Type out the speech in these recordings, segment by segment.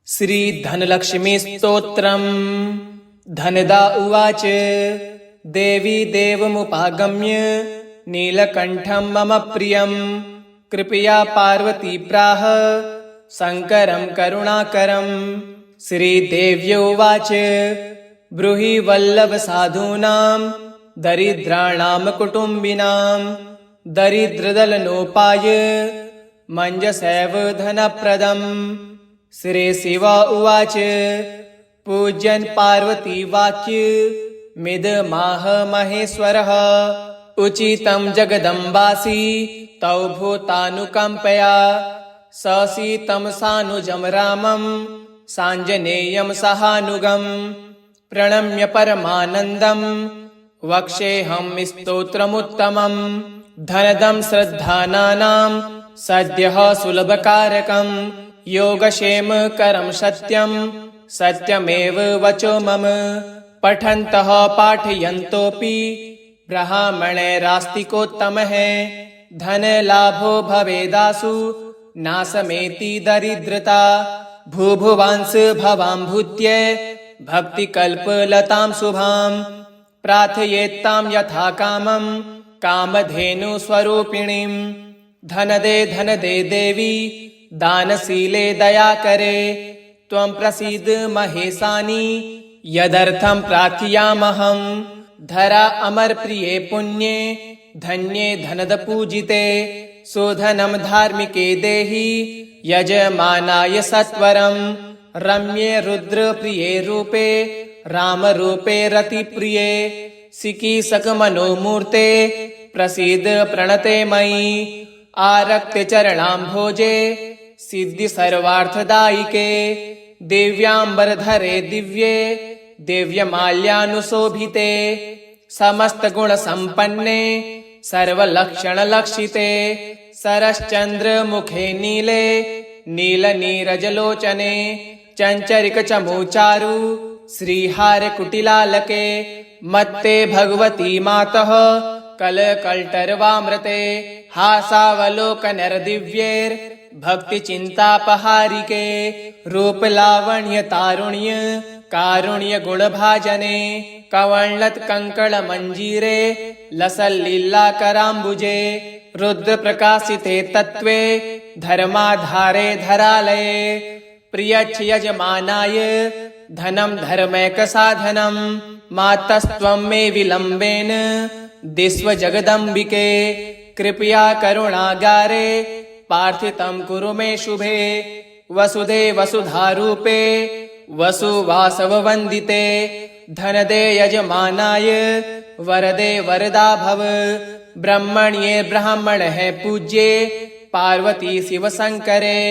श्री धनलक्ष्मी स्तोत्रम्। धनदा उवाच देवी देवमुपागम्य नीलकण्ठं मम प्रियं कृपया पार्वती प्राह शङ्करं करुणाकरं। श्रीदेव्योवाच ब्रूहि वल्लभ साधूनां दरिद्राणां कुटुम्बिनां दरिद्रदलनोपाय मञ्जसैव धनप्रदम्। श्रीशिव उवाच पूज्यन् पार्वती वाक्य मिदमाह महेश्वरः उचितं जगदम्बासि तौ भूतानुकम्पया ससीतं सानुजं रामं साञ्जनेयं सहानुगं प्रणम्य परमानन्दं वक्ष्येऽहं स्तोत्रमुत्तमम्। धनदं श्रद्धानानां सद्यः सुलभकारकं योगक्षेमकरं सत्यं सत्यमेव वचो मम। पठन्तः पाठयन्तोऽपि ब्राह्मणैरास्तिकोत्तमः धनलाभो भवेदासु नाशमेति दरिद्रता। भूभुवांस भवां भूत्यै भक्तिकल्पलतां शुभां प्रार्थयेत्तां यथा कामं कामधेनुस्वरूपिणीं। धनदे देवी दानशीले दयाकरे त्वं प्रसीद महेशानि यदर्थं प्रार्थयामहं। धरा अमरप्रिये पुण्ये धन्ये धनदपूजिते शोधनं धार्मिके देहि यजमानाय सत्वरं। रम्ये रुद्रप्रिये रूपे रामरूपे रतिप्रिये सिकीसकमनोमूर्ते प्रसीद प्रणते मयि। आरक्ते चरणाम्भोजे सिद्धि सर्वार्थदायिके दिव्याम्बरधरे दिव्ये दिव्यमाल्यानुशोभिते समस्तगुणसम्पन्ने सर्वलक्षणलक्षिते सरश्चन्द्रमुखे नीले नीलनीरजलोचने चञ्चरिकचमूचारु श्रीहारकुटिलालके मत्ते भगवती मातः कलकल्टर्वामृते हासावलोकनरदिव्यैर्भक्तिचिन्तापहारिके रूपलावण्यतारुण्य कारुण्यगुणभाजने कवण्लत्कङ्कणमञ्जीरे लसल्लीलाकराम्बुजे रुद्रप्रकाशिते तत्त्वे धर्माधारे धरालये। प्रियच्छ यजमानाय धनं धर्मैकसाधनं मातस्त्वं मे विलम्बेन दिस्व जगदम्बिके। कृपया करुणागारे पार्थितं कुरु मे शुभे वसुधे वसुधारूपे वसुवासववन्दिते। धनदे यजमानाय वरदे वरदा भव ब्रह्मण्ये ब्राह्मणः पूज्ये पार्वती शिवशङ्करे।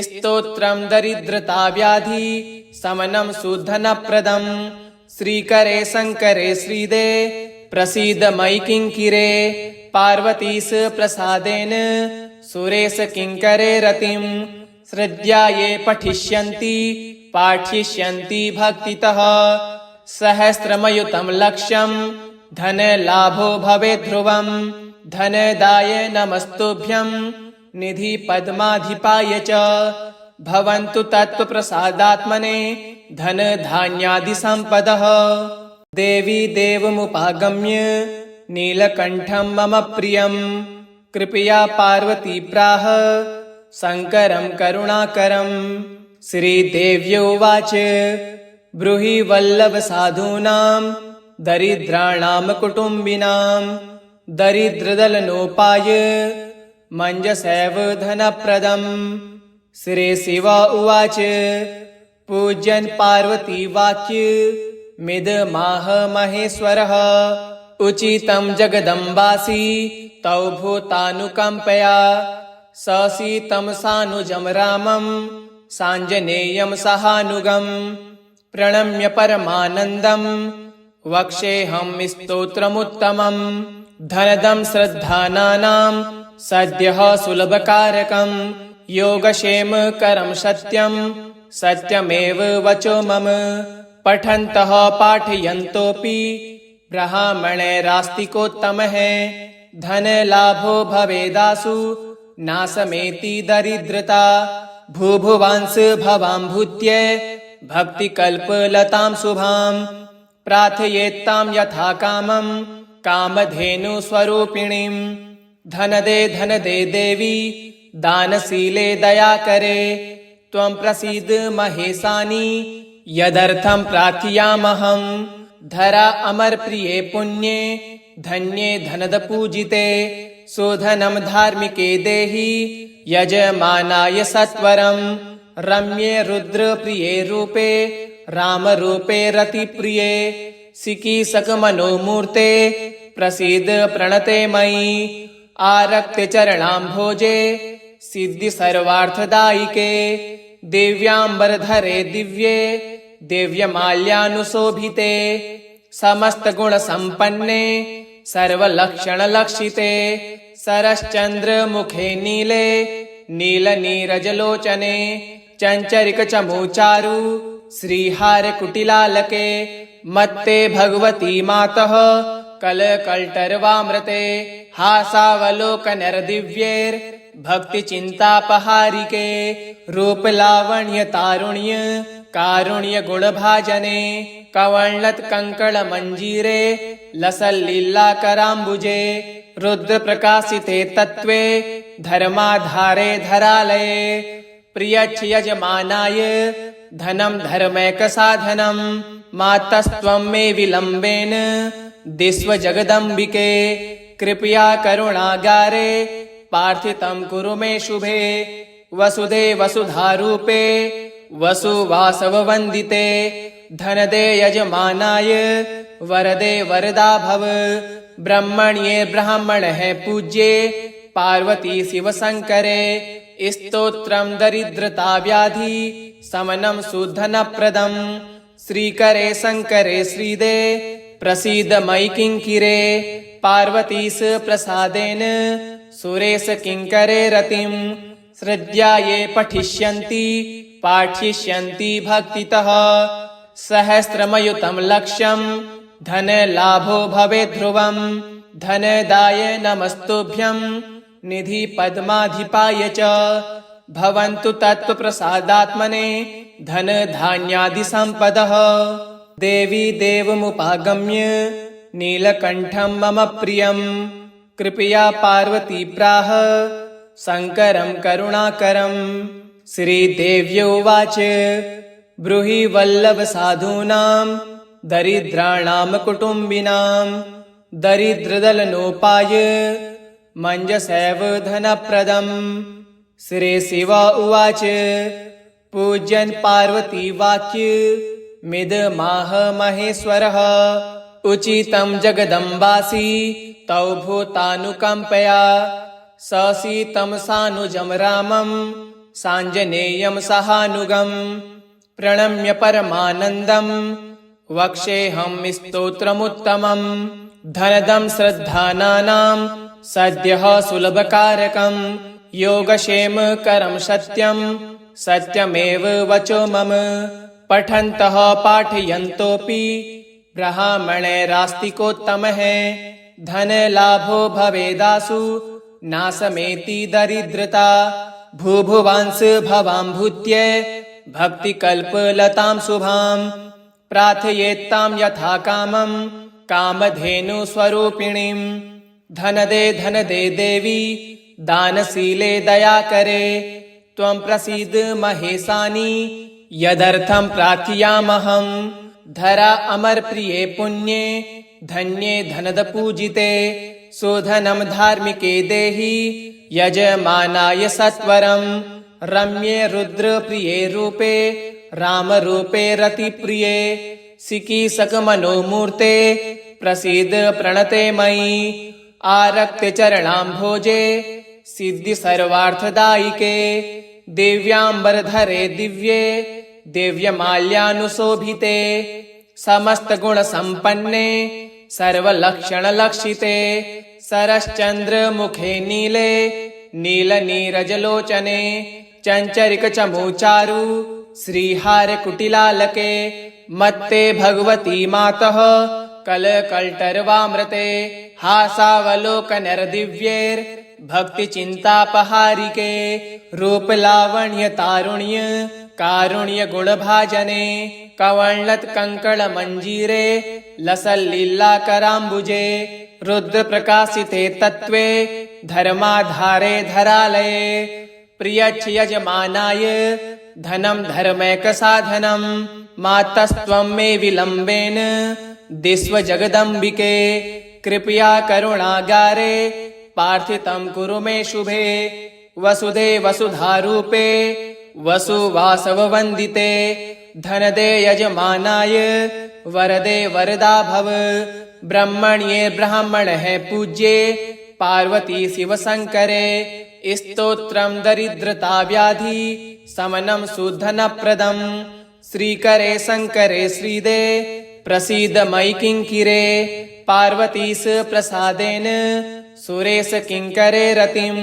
स्तोत्रं दरिद्रताव्याधि शमनं सुधनप्रदं श्रीकरे शङ्करे श्रीदे प्रसीद मयि किङ्किरे। पार्वतीश प्रसादेन सुरेश किङ्करे रतिं श्रद्धा ये पठिष्यन्ति पाठयिष्यन्ति भक्तितः सहस्रमयुतं लक्ष्यं धनलाभो भवेत् ध्रुवं। धनदाय नमस्तुभ्यं निधि पद्माधिपाय च भवन्तु तत्त्वप्रसादात्मने धनधान्यादिसम्पदः। देवी देवमुपागम्य नीलकण्ठं मम प्रियं कृपया पार्वती प्राह शङ्करं करुणाकरं। श्रीदेव्योवाच ब्रूहि वल्लभ साधूनां दरिद्राणां कुटुम्बिनां दरिद्रदलनोपाय मञ्जसैव धनप्रदम्। श्रीशिव उवाच पूज्यन् पार्वती वाक्य मिदमाह महेश्वरः उचितं जगदम्बासि तौ भूतानुकम्पया ससीतं सानुजं रामं साञ्जनेयं सहानुगं प्रणम्य परमानन्दं वक्ष्येऽहं स्तोत्रमुत्तमम्। धनदं श्रद्धानानां सद्यः सुलभकारकं योगक्षेमकरं सत्यं सत्यमेव वचो मम। पठन्तः पाठयन्तोऽपि ब्राह्मणैरास्तिकोत्तमः धनलाभो भवेदासु नाशमेति दरिद्रता। भूभुवांस भवाम्भूत्य भक्तिकल्पलतां शुभां प्रार्थयेत्तां यथा कामं कामधेनुस्वरूपिणीं धन दे देवी दानशीले दयाकरे त्वं प्रसीद महेशानि यदर्थं प्रार्थयामहं धरा अमर प्रिये पुण्ये धन्ये धनद पूजिते शोधनं धार्मिके देहि यजमानाय सत्वरं रम्ये रुद्र प्रिये रूपे राम रूपे रति प्रिये सिकी सकमनोमूर्ते प्रसीद प्रणते मयि आरक्ते चरणाम्भोजे सिद्धि सर्वार्थदायिके दिव्यांबरधरे दिव्ये दिव्यमाल्यानुशोभिते समस्त गुण संपन्ने सर्वलक्षण लक्षिते सरश्चंद्र मुखे नीले नील नीरजलोचने चंचरिक चमूचारु श्रीहार कुटिलालके मत्ते भगवती मातः कलकल्टर्वामृते हासावलोकनर दिव्येर भक्ति चिंतापहारिके रूप लावण्य तारुण्य कारुण्य गुण भाजने कवलत कंकण मंजीरे लसल्लीला कराम्बुजे रुद्र प्रकाशिते तत्वे धर्माधारे धरालये प्रियच्छ यजमानाय धनं धर्मैक साधनं मातस्त्वं मे विलम्बेन दिस्व जगदम्बिके कृपया करुणागारे पार्थितं कुरु मे शुभे वसुधे वसुधारूपे वसुवासववन्दिते धनदे यजमानाय वरदे वरदा भव ब्रह्मण्ये ब्राह्मणः पूज्ये पार्वती शिव शंकरे स्तोत्रं दरिद्रता व्याधि समनं सुधनप्रदं श्रीकरे शंकरे श्रीदे प्रसीद मयि किंकिरे पार्वतीस प्रसादेन सुरेश किंकरे रतिं श्रद्धाये पठिष्यन्ति पाठिष्यन्ति भक्तितः सहस्रमयुतं लक्ष्यं धन लाभो भवेत् ध्रुवं धनदाय नमस्तुभ्यं निधि पद्माधिपाय च भवन्तु तत्त्वप्रसादात्मने धन धान्यादि संपदः देवी देवमुपागम्य नीलकण्ठं मम प्रियं कृपया पार्वती प्राह शङ्करं करुणाकरं श्रीदेव्योवाच ब्रूहि वल्लभ साधूनां दरिद्राणां कुटुम्बिनां दरिद्रदलनोपाय मञ्जसैव धनप्रदम् श्रीशिव उवाच पूज्यन् पार्वती वाक्य मिदमाह महेश्वरः उचितं जगदम्बासि तौ भूतानुकम्पया ससीतं सानुजं रामं साञ्जनेयं सहानुगं प्रणम्य परमानन्दं वक्ष्येऽहं स्तोत्रमुत्तमं धनदं श्रद्धानानां सद्यः सुलभकारकं योगक्षेमकरं सत्यं सत्यमेव वचो मम पठन्तः पाठयन्तोऽपि ब्राह्मणैरास्तिकोत्तमः धनलाभो भवेदासु नाशमेति दरिद्रता भूभुवांस भवाम्भूत्य भक्तिकल्पलतां शुभां प्रार्थयेत्तां यथा कामं कामधेनुस्वरूपिणीं धन दे देवी दानशीले दयाकरे त्वं प्रसीद महेशानि यदर्थं प्रार्थयामहं धरा अमर प्रिये पुण्ये धन्ये धनद पूजिते शोधनं धार्मिके देहि यजमानाय सत्वरं रम्ये रुद्र प्रिये रूपे राम रूपे रति प्रिये सिकी सकमनोमूर्ते प्रसीद प्रणते मयि आरक्ते चरणाम्भोजे सिद्धि सर्वार्थदायिके दिव्यांबरधरे दिव्ये दिव्यमाल्यानुशोभिते समस्त गुण संपन्ने सर्वलक्षण लक्षिते सरश्चंद्र मुखे नीले नील नीरजलोचने चंचरिक चमूचारु श्रीहार कुटिलालके मत्ते भगवती मातः कलकल्टर्वामृते हासावलोकनर दिव्येर भक्ति चिंतापहारिके रूप लावण्य तारुण्य कारुण्य गुण भाजने कवंलत कंकण मंजीरे लसल लीला करांबुजे रुद्र प्रकाशिते तत्वे धर्माधारे धरालये प्रियच्छ यजमानाय धनम धर्मैक साधनम मातस्त्वं मे विलंबेन दिस्व जगदम्बिके कृपया करुणागारे पार्थितं कुरु मे शुभे वसुधे वसुधारूपे वसुवासव वंदिते धनदे यजमानाय वरदे वरदा भव ब्रह्मण्ये ब्राह्मण है पूज्ये पार्वती शिव शंकरे स्तोत्रम दरिद्रता व्याधि समनम सुधन प्रदम श्रीकरे शंकरे श्रीदे प्रसीद मयि किंकिरे पार्वतीस प्रसादेन सुरेश किंकरे रतिम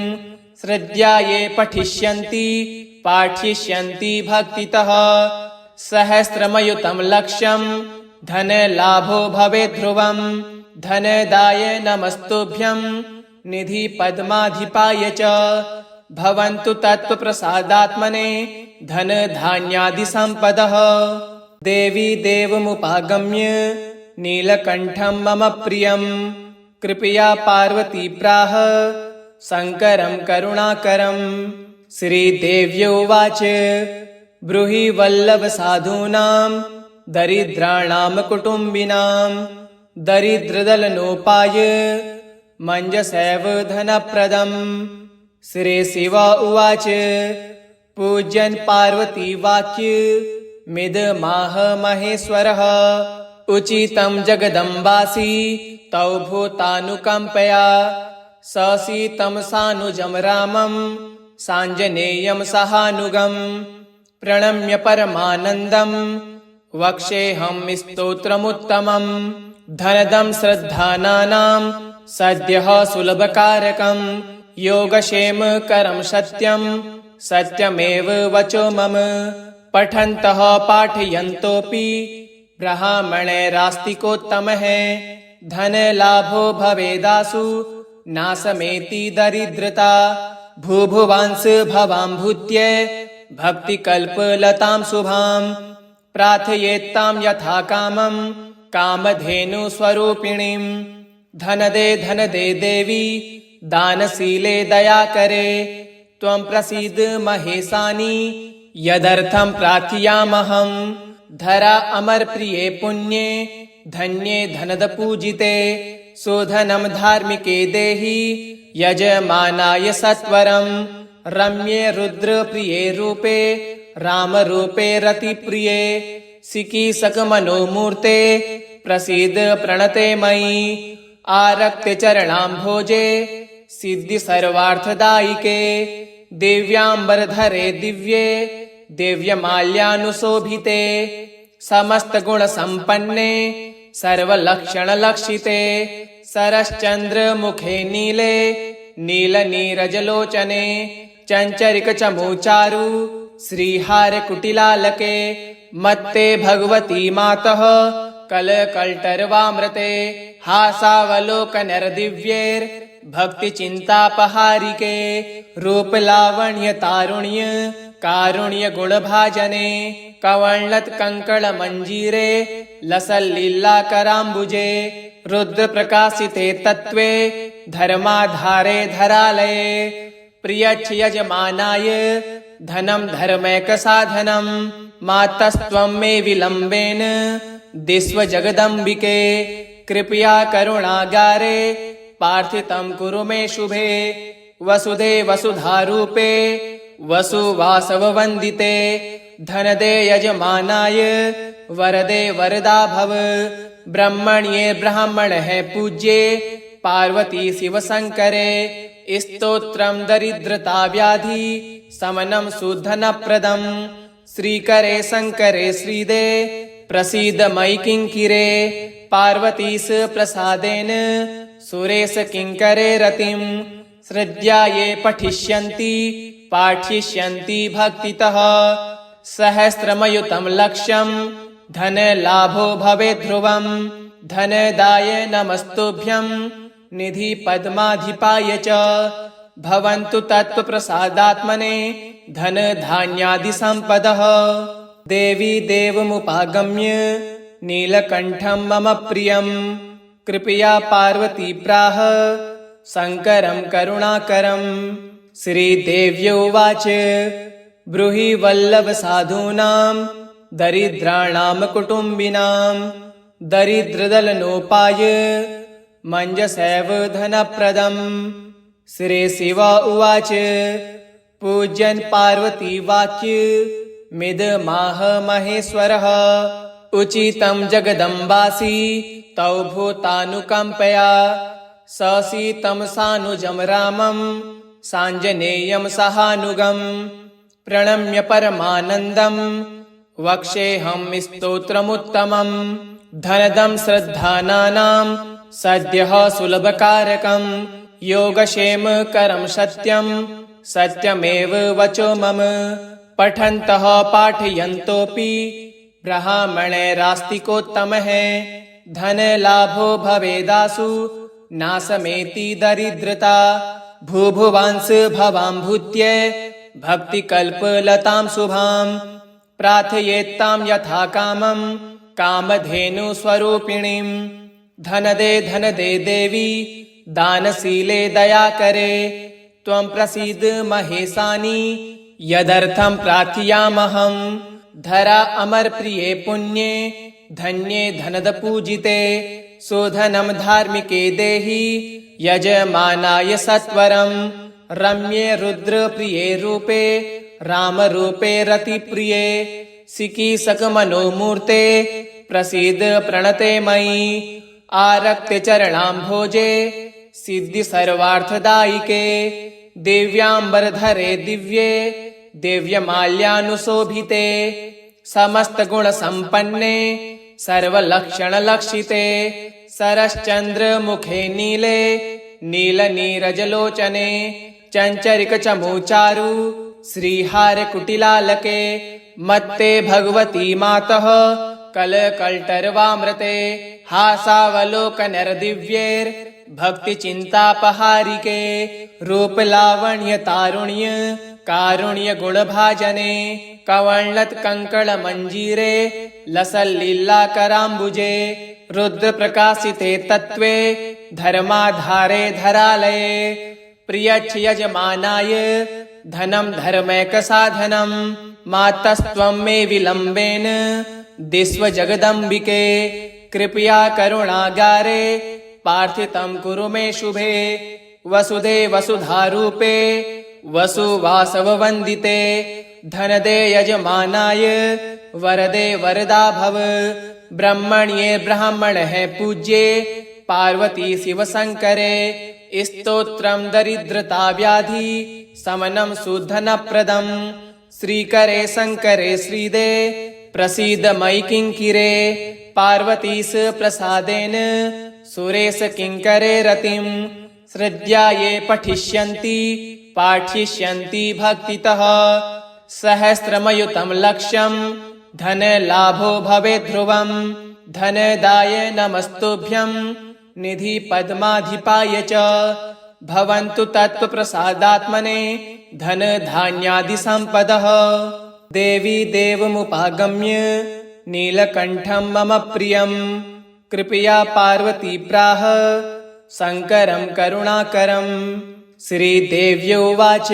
श्रद्धाये पठिष्यन्ति पाठिष्यन्ति भक्तितः सहस्रमयुतं लक्ष्यं धन लाभो भवे ध्रुवं धनदाय नमस्तुभ्यं निधि पद्माधिपाय च भवन्तु तत्प्रसादात्मने धन धान्यादि संपदः देवी देवमुपागम्य नीलकण्ठं मम प्रियं कृपया पार्वती प्राह शङ्करं करुणाकरं श्रीदेव्योवाच ब्रूहि वल्लभ साधूनां दरिद्राणां कुटुम्बिनां दरिद्रदलनोपाय मञ्जसैव धनप्रदम् श्रीशिव उवाच पूज्यन् पार्वती वाक्य मिदमाह महेश्वरः उचितं जगदम्बासि तौ भूतानुकम्पया ससीतं सानुजं रामं साञ्जनेयं सहानुगं प्रणम्य परमानन्दं वक्ष्येऽहं स्तोत्रमुत्तमं धनदं श्रद्धानानां सद्यः सुलभकारकं योगक्षेमकरं सत्यं सत्यमेव वचो मम पठन्तः पाठयन्तोऽपि ब्राह्मणैरास्तिकोत्तमः धनलाभो भवेदासु नाशमेति दरिद्रता भूभुवांस भवाम्भूत्य भक्तिकल्पलतां शुभां प्रार्थयेत्तां यथा कामं कामधेनुस्वरूपिणीं धनदे देवी दानशीले दयाकरे त्वं प्रसीद महेशानि यदर्थं प्रार्थयामहं धरा अमरप्रिये पुण्ये धन्ये धनदपूजिते शोधनं धार्मिके देहि यजमानाय सत्वरं रम्ये रुद्रप्रिये रूपे रामरूपे रतिप्रिये सिकीसकमनोमूर्ते प्रसीद प्रणते मयि आरक्ते चरणाम्भोजे सिद्धि सर्वार्थदायिके दिव्याम्बरधरे दिव्ये दिव्यमाल्यानुशोभिते समस्तगुणसम्पन्ने सर्वलक्षणलक्षिते सरश्चन्द्रमुखे नीले नीलनीरजलोचने चञ्चरिकचमूचारु श्रीहारकुटिलालके मत्ते भगवती मातः कलकल्टर्वामृते हासावलोकनरदिव्यैर् भक्तिचिन्तापहारिके रूपलावण्यतारुण्य कारुण्य गुणभाजने कवंलत कंकण मंजीरे लसल्लीला करांबुजे रुद्र प्रकाशिते तत्वे धर्माधारे धरालये प्रियच्छ यजमानाय धनम धर्मैक साधनम मातस्त्वं मे विलंबेन दिस्व जगदम्बिके कृपया करुणागारे पार्थितं कुरु मे शुभे वसुधे वसुधारूपे वसुवासव वंदिते धनदे यजमानाय वरदे वरदा भव ब्रह्मण्ये ब्राह्मण है पूज्ये पार्वती शिव शंकरे स्तोत्रम दरिद्रता व्याधि समनम सुधन प्रदम श्रीकरे शंकरे श्रीदे प्रसीद मयि किंकिरे पार्वतीस प्रसादेन सुरेश किंकरे रतिम श्रद्धाये पठिष्यन्ति पाठिष्यन्ति भक्तितः सहस्रमयुतं लक्ष्यं धन लाभो भवे ध्रुवं धनदाय नमस्तुभ्यं निधि पद्माधिपाय च भवन्तु तत्त्वप्रसादात्मने धनधान्यादिसम्पदः। देवी देवमुपागम्य नीलकण्ठं मम प्रियं कृपया पार्वती प्राह शङ्करं करुणाकरम्। श्रीदेव्योवाच ब्रूहि वल्लभसाधूनां दरिद्राणां कुटुम्बिनां दरिद्रदलनोपाय मञ्जसैव धनप्रदम्। श्रीशिव उवाच पूज्यन् पार्वती वाक्यमिदमाह महेश्वरः उचितं जगदम्बासि तौ भूतानुकम्पया ससीतं सानुजं रामं साञ्जनेयं सहानुगम् प्रणम्य परमानन्दं वक्ष्येऽहं स्तोत्रमुत्तमम्। धनदं श्रद्धानानां सद्यः सुलभकारकं योगक्षेमकरं सत्यं सत्यमेव वचो मम। पठन्तः पाठयन्तोऽपि ब्राह्मणैरास्तिकोत्तमः धनलाभो भवेदासु नाशमेति दरिद्रता। भूभुवांस भवां भूत्य भक्तिकल्पलतां शुभां प्रार्थयेत्तां यथा कामं कामधेनुस्वरूपिणीं। धनदे देवी दानशीले दयाकरे त्वं प्रसीद महेशानि यदर्थं प्रार्थयामहं। धरा अमरप्रिये पुण्ये धन्ये धनदपूजिते शोधनं धार्मिके देहि यजमानाय सत्वरं। रम्ये रुद्रप्रिये रूपे रामरूपे रतिप्रिये सिकीसकमनोमूर्ते प्रसीद प्रणते मयि। आरक्ते चरणाम्भोजे सिद्धि सर्वार्थदायिके दिव्याम्बरधरे दिव्ये दिव्यमाल्यानुशोभिते समस्तगुणसम्पन्ने सर्वलक्षणलक्षिते सरश्चन्द्रमुखे नीले नीलनीरजलोचने चञ्चरिकचमूचारु श्रीहारकुटिलालके मत्ते भगवती मातः कलकल्टरवामृते हासावलोकनरदिव्यैर्भक्तिचिन्तापहारिके रूपलावण्यतारुण्य कारुण्यगुणभाजने कवण्लत्कङ्कणमञ्जीरे लसल्लीलाकराम्बुजे रुद्रप्रकाशिते तत्त्वे धर्माधारे धरालये प्रियच्छ यजमानाय धनं धर्मैकसाधनं मातस्त्वं मे विलम्बेन दिस्व जगदम्बिके कृपया करुणागारे पार्थितं कुरु मे शुभे वसुधे वसुधारूपे वसुवासववन्दिते धनदे यजमानाय वरदे वरदा भव ब्रह्मण्ये ब्राह्मणः पूज्ये पार्वती शिवशङ्करे स्तोत्रं दरिद्रता व्याधि समनं सुधनप्रदं श्रीकरे शङ्करे श्रीदे प्रसीद मयि किङ्किरे पार्वतीश प्रसादेन सुरेश किङ्करे रतिं श्रद्धा ये पठिष्यन्ति पाठिष्यन्ति भक्तितः सहस्रमयुतं लक्ष्यं धनलाभो भवेत् ध्रुवं धनदाय नमस्तुभ्यं निधि पद्माधिपाय च भवन्तु तत्त्वप्रसादात्मने धनधान्यादिसम्पदः। देवी देवमुपागम्य नीलकण्ठं मम प्रियं कृपया पार्वती प्राह शङ्करं करुणाकरम्। श्रीदेव्योवाच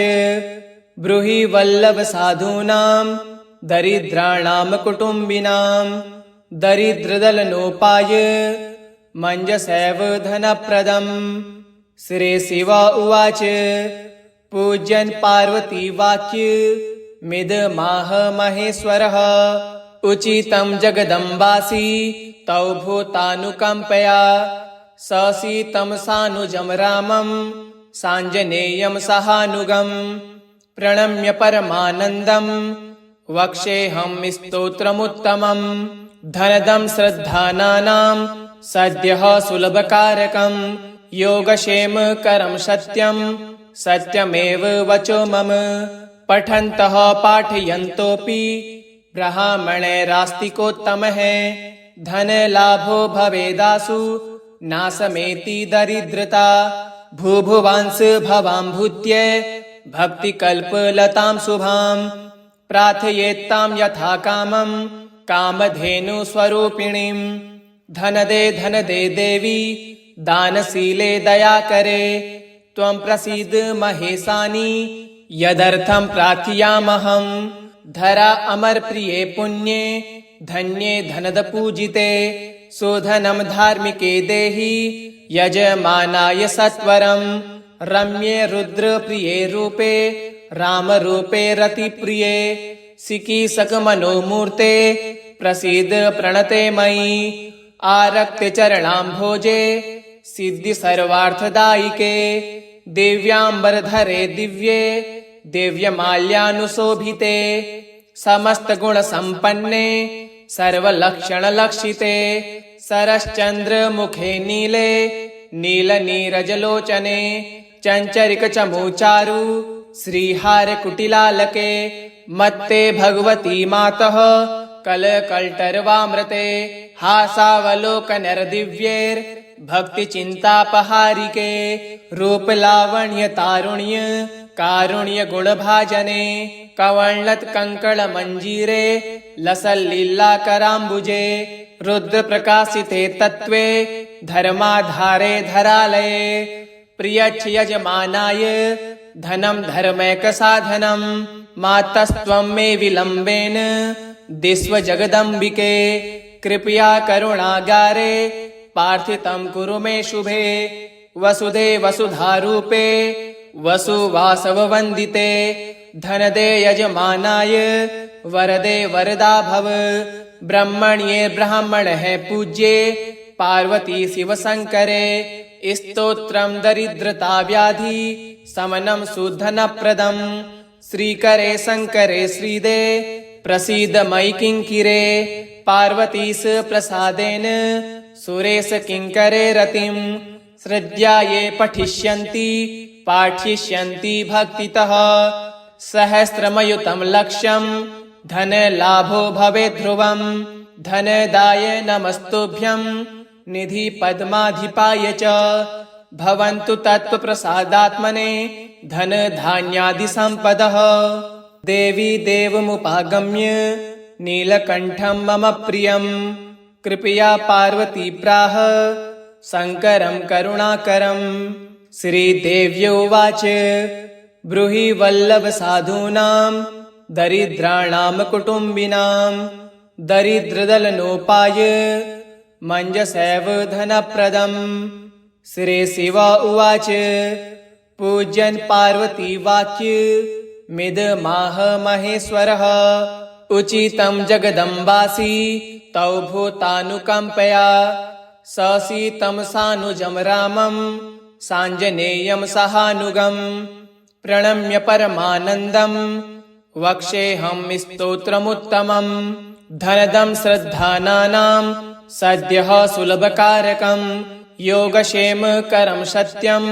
ब्रूहि वल्लभसाधूनां दरिद्राणां कुटुम्बिनां दरिद्रदलनोपाय मञ्जसैव धनप्रदम्। श्रीशिव उवाच पूज्यन् पार्वती वाक्यमिदमाह महेश्वरः उचितं जगदम्बासि तौ भूतानुकम्पया ससीतं सानुजं रामं साञ्जनेयं सहानुगम् प्रणम्य परमानन्दं वक्ष्येऽहं स्तोत्रमुत्तमम्। धनदं श्रद्धानानां सद्यः सुलभकारकं योगक्षेमकरं सत्यं सत्यमेव वचो मम। पठन्तः पाठयन्तोऽपि ब्राह्मणैरास्तिकोत्तमः धनलाभो भवेदासु नाशमेति दरिद्रता। भूभुवांस भवाम्भूत्ये भक्तिकल्पलतां शुभां प्रार्थयेत्तां यथा कामं कामधेनुस्वरूपिणीं धन दे देवी दानशीले दया करे त्वं प्रसीद महेशानि यदर्थं प्रार्थयामहं धरा अमर प्रिये पुण्ये धन्ये धनद पूजिते शोधनं धार्मिके देहि यजमानाय सत्वरं रम्ये रुद्र प्रिये रूपे राम रूपे रति प्रिये सिकीसक मनोमूर्ते प्रसीद प्रणते मयि आरक्ते चरणाम्भोजे सिद्धि सर्वार्थदायिके दिव्यांबरधरे दिव्ये दिव्यमाल्यानुशोभिते समस्त गुण संपन्ने सर्वलक्षणलक्षिते सरश्चंद्र मुखे नीले नील नीरजलोचने चंचरिक चमूचारु श्रीहार कुटिलालके मत्ते भगवती मातः कलकल्टर्वामृते हासावलोकनर्दिव्यैर् भक्ति चिंतापहारिके रूप लावण्य तारुण्य कारुण्य गुण भाजने कवण्लत कंकण मंजीरे लसल्लीला कराम्बुजे रुद्र प्रकाशिते तत्वे धर्माधारे धरालये प्रियच्छ यजमानाय धनं धर्मैक साधनं मातस्त्वं मे विलम्बेन दिस्व जगदम्बिके कृपया करुणागारे पार्थितं कुरु मे शुभे वसुधे वसुधारूपे वसुवासववन्दिते धनदे यजमानाय वरदे वरदा भव ब्रह्मण्ये ब्राह्मणः पूज्ये पार्वती शिव शंकरे स्तोत्रं दरिद्रता व्याधि समनं सुधनप्रदं श्रीकरे शंकरे श्रीदे प्रसीद मयि किंकिरे पार्वतीस प्रसादेन सुरेश किंकरे रतिं श्रद्धाये पठिष्यन्ति पाठिष्यन्ति भक्तितः सहस्रमयुतं लक्ष्यं धन लाभो भवेत् ध्रुवं धनदाय नमस्तुभ्यं निधि पद्माधिपाय च भवन्तु तत्त्वप्रसादात्मने धन धान्यादि संपदः देवी देवमुपागम्य नीलकण्ठं मम प्रियं कृपया पार्वती प्राह शङ्करं करुणाकरं श्रीदेव्योवाच ब्रूहि वल्लभ साधूनां दरिद्राणां कुटुम्बिनां दरिद्रदलनोपाय मञ्जसैव धनप्रदं श्रीशिव उवाच पूज्यन् पार्वती वाक्य मिदमाह महेश्वरः उचितं जगदम्बासि तौ भूतानुकम्पया ससीतं सानुजं रामं साञ्जनेयं सहानुगं प्रणम्य परमानन्दं वक्ष्येऽहं स्तोत्रमुत्तमं धनदं श्रद्धानानां सद्यः सुलभकारकं योगक्षेमकरं सत्यं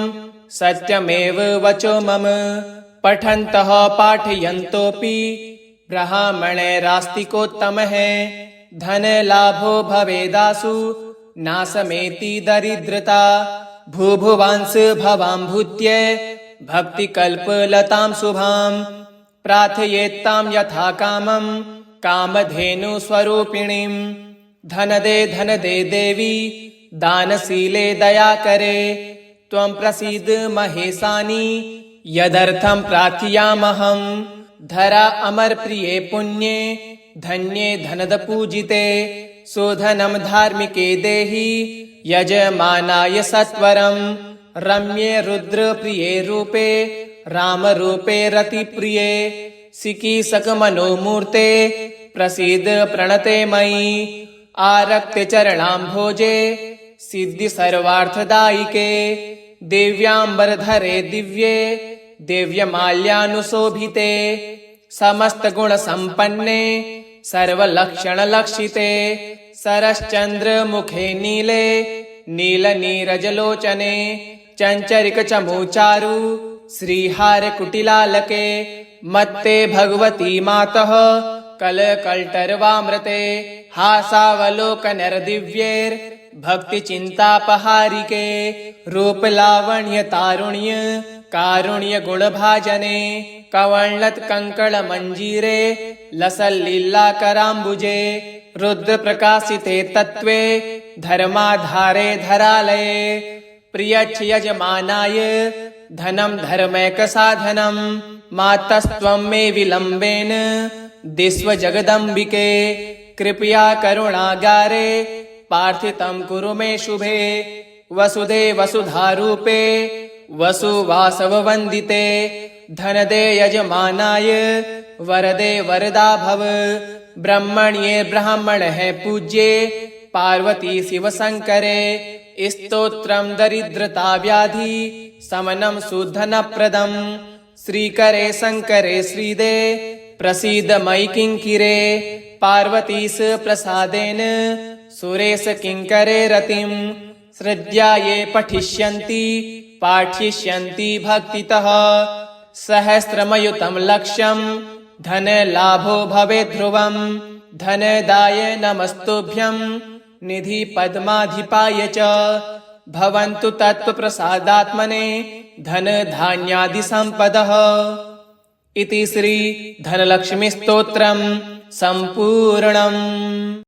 सत्यमेव वचो मम पठन्तः पाठयन्तोऽपि ब्राह्मणैरास्तिकोत्तमः धनलाभो भवेदासु नाशमेति दरिद्रता भूभुवांस भवाम्भूत्ये भक्तिकल्पलतां शुभां प्रार्थयेत्तां यथा कामं कामधेनुस्वरूपिणीं धन दे देवी दानशीले दया करे त्वं प्रसीद महेशानि यदर्थं प्रार्थयामहं धरा अमर प्रिये पुण्ये धन्ये धनद पूजिते शोधनं धार्मिके देहि यजमानाय सत्वरं रम्ये रुद्र प्रिये रूपे राम रूपे रति प्रिये सिकीसक मनोमूर्ते प्रसीद प्रणते मयि आरक्ते चरणाम्भोजे सिद्धि सर्वार्थदायिके दिव्यांबरधरे दिव्ये दिव्यमाल्यानुशोभिते समस्त गुण संपन्ने सर्वलक्षणलक्षिते सरश्चंद्र मुखे नीले नील नीरजलोचने चंचरिक चमूचारु श्रीहार कुटिलालके मत्ते भगवती मातः कलकल्टर्वामृते हासावलोकनर्दिव्यैर् भक्ति चिंतापहारिके रूप लावण्य तारुण्य कारुण्य गुण भाजने कवलत कंकड़ मंजीरे लसल लीला कराम्बुजे रुद्र प्रकाशिते तत्वे धर्माधारे धरालये प्रियच्छ यजमानाय धनम धर्मैक साधनम मातस्त्वं मे विलंबेन दिस्व जगदम्बिके कृपया करुणागारे पार्थितं कुरु मे शुभे वसुदे वसुधारूपे वसुवासव वंदिते धनदे यजमानाय वरदे वरदा भव ब्रह्मण्ये ब्राह्मण है पूज्ये पार्वती शिव शंकरे स्तोत्रम दरिद्रता व्याधि समनम सुधन प्रदम श्रीकरे शंकरे श्रीदे प्रसीद मयि किंकिरे पार्वतीस प्रसादेन सुरेश किंकरे रतिम श्रद्धा ये पठिष्यन्ति पाठिष्यन्ति भक्तितः सहस्रमयुतं लक्ष्यं धन लाभो भवे ध्रुवं धनदाय नमस्तुभ्यं निधि पद्माधिपाय च भवन्तु तत्प्रसादात्मने धन धान्यादि संपदः इति श्री धनलक्ष्मी स्तोत्रम् सम्पूर्णम्।